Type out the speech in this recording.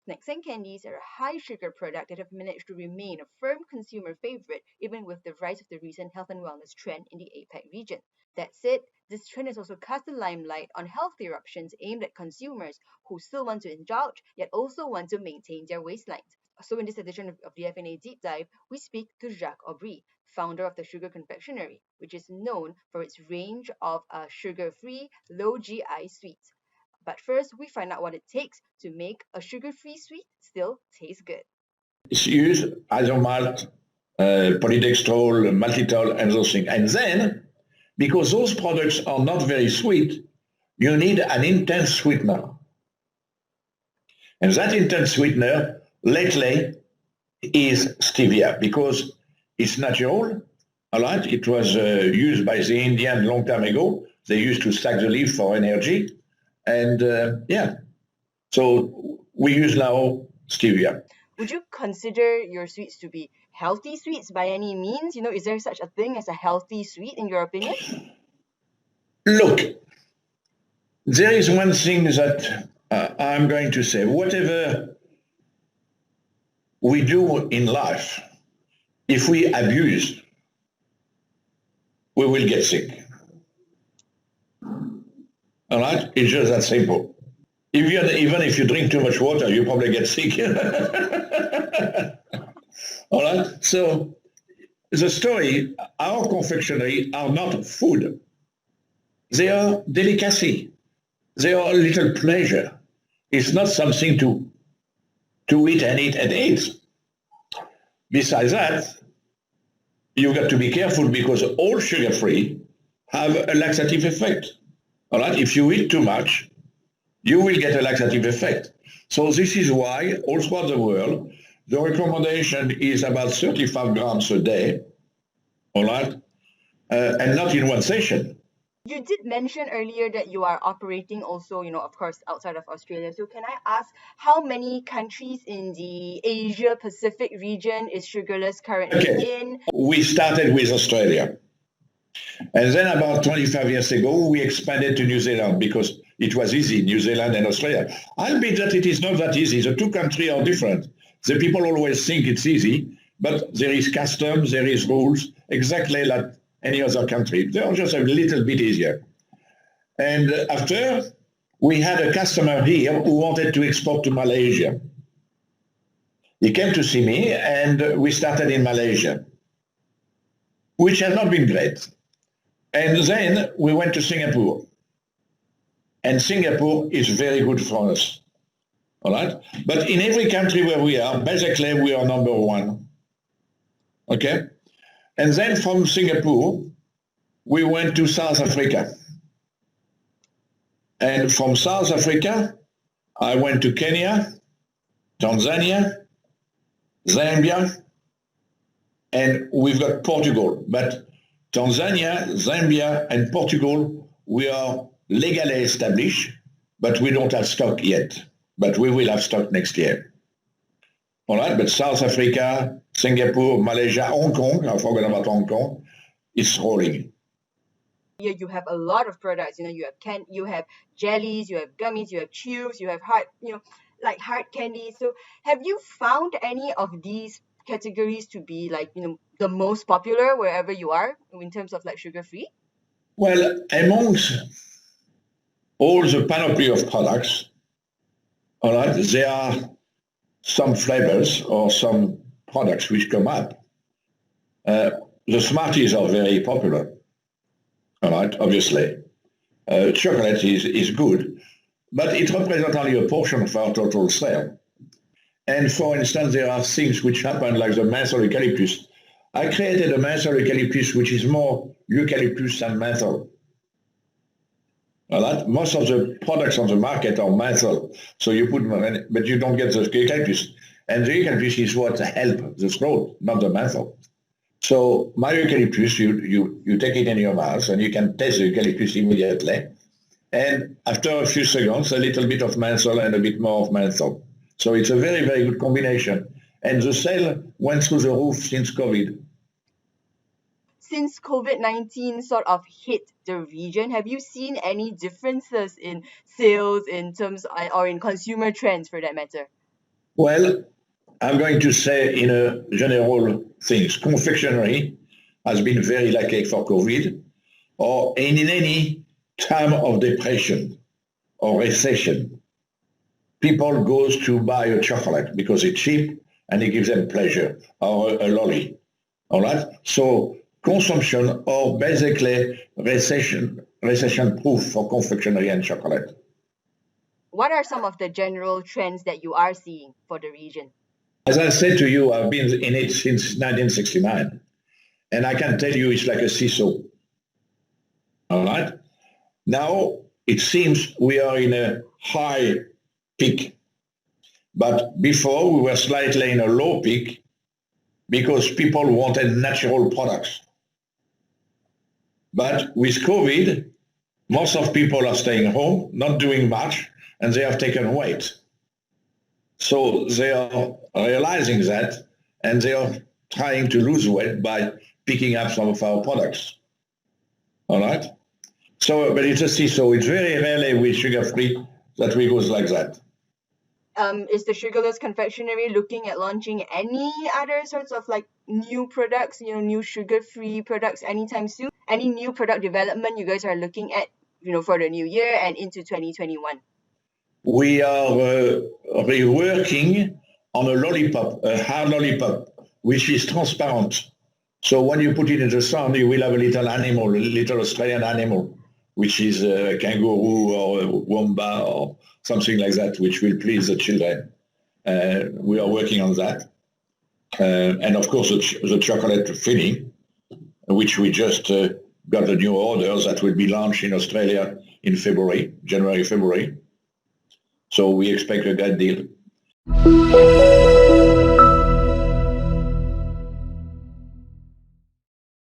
Snacks and candies are a high sugar product that have managed to remain a firm consumer favorite even with the rise of the recent health and wellness trend in the APAC region. That said, this trend has also cast a limelight on healthier options aimed at consumers who still want to indulge yet also want to maintain their waistlines. So, in this edition of the FNA Deep Dive, we speak to Jacques Aubry, founder of the Sugar Confectionery, which is known for its range of sugar free, low GI sweets. But first, we find out what it takes to make a sugar-free sweet still taste good. It's used isomalt, polydextrol, maltitol, and those things. And then, because those products are not very sweet, you need an intense sweetener. And that intense sweetener, lately, is stevia, because it's natural, all right? It was used by the Indians long time ago. They used to stack the leaf for energy. And so we use now stevia. Would you consider your sweets to be healthy sweets by any means? Is there such a thing as a healthy sweet in your opinion? Look, there is one thing that I'm going to say. Whatever we do in life, if we abuse, we will get sick. All right? It's just that simple. Even if you drink too much water, you probably get sick. All right? So the story, our confectionery are not food. They are delicacy. They are a little pleasure. It's not something to eat and eat and eat. Besides that, you've got to be careful because all sugar-free have a laxative effect. All right, if you eat too much, you will get a laxative effect. So this is why all throughout the world, the recommendation is about 35 grams a day, all right, and not in one session. You did mention earlier that you are operating also, of course, outside of Australia. So can I ask how many countries in the Asia-Pacific region is Sugarless currently in? We started with Australia. And then about 25 years ago, we expanded to New Zealand because it was easy, New Zealand and Australia. I'll admit that it is not that easy. The two countries are different. The people always think it's easy, but there is customs, there is rules, exactly like any other country. They are just a little bit easier. And after, we had a customer here who wanted to export to Malaysia. He came to see me, and we started in Malaysia, which has not been great. And then we went to Singapore. And Singapore is very good for us. All right? But in every country where we are, basically we are number one. Okay? And then from Singapore, we went to South Africa. And from South Africa, I went to Kenya, Tanzania, Zambia, and we've got Portugal. But Tanzania, Zambia, and Portugal, we are legally established, but we don't have stock yet. But we will have stock next year. All right, but South Africa, Singapore, Malaysia, Hong Kong, I forgot about Hong Kong, it's rolling. Yeah, you have a lot of products. You have jellies, you have gummies, you have chews, you have hard candy. So have you found any of these categories to be the most popular wherever you are in terms of sugar-free? Well, amongst all the panoply of products, all right, there are some flavors or some products which come up. The Smarties are very popular, all right, obviously. Chocolate is good, but it represents only a portion of our total sale. And for instance, there are things which happen like the menthol eucalyptus. I created a menthol eucalyptus which is more eucalyptus than menthol. All right? Most of the products on the market are menthol, so you put, but you don't get the eucalyptus. And the eucalyptus is what helps the throat, not the menthol. So my eucalyptus, you take it in your mouth and you can taste the eucalyptus immediately. And after a few seconds, a little bit of menthol and a bit more of menthol. So it's a very, very good combination. And the sale went through the roof since COVID. Since COVID-19 sort of hit the region? Have you seen any differences in sales in terms or in consumer trends for that matter? Well, I'm going to say in a general things, confectionery has been very lucky for COVID, or in any time of depression or recession. People goes to buy a chocolate because it's cheap and it gives them pleasure, or a lolly. All right. So consumption or basically recession proof for confectionery and chocolate. What are some of the general trends that you are seeing for the region? As I said to you, I've been in it since 1969, and I can tell you it's like a seesaw. All right. Now it seems we are in a high peak, but before we were slightly in a low peak because people wanted natural products. But with COVID, most of people are staying home, not doing much, and they have taken weight. So they are realizing that, and they are trying to lose weight by picking up some of our products. All right? So, but it's a seesaw. It's very rarely with sugar-free that we goes like that. Is the Sugarless Confectionery looking at launching any other sorts of like new products, new sugar-free products anytime soon? Any new product development you guys are looking at, for the new year and into 2021? We are reworking on a lollipop, a hard lollipop, which is transparent. So when you put it in the sun, you will have a little animal, a little Australian animal, which is a kangaroo or a wombat or something like that, which will please the children. We are working on that. And of course, the chocolate filling, which we just got the new orders that will be launched in Australia in February, January, February. So we expect a great deal.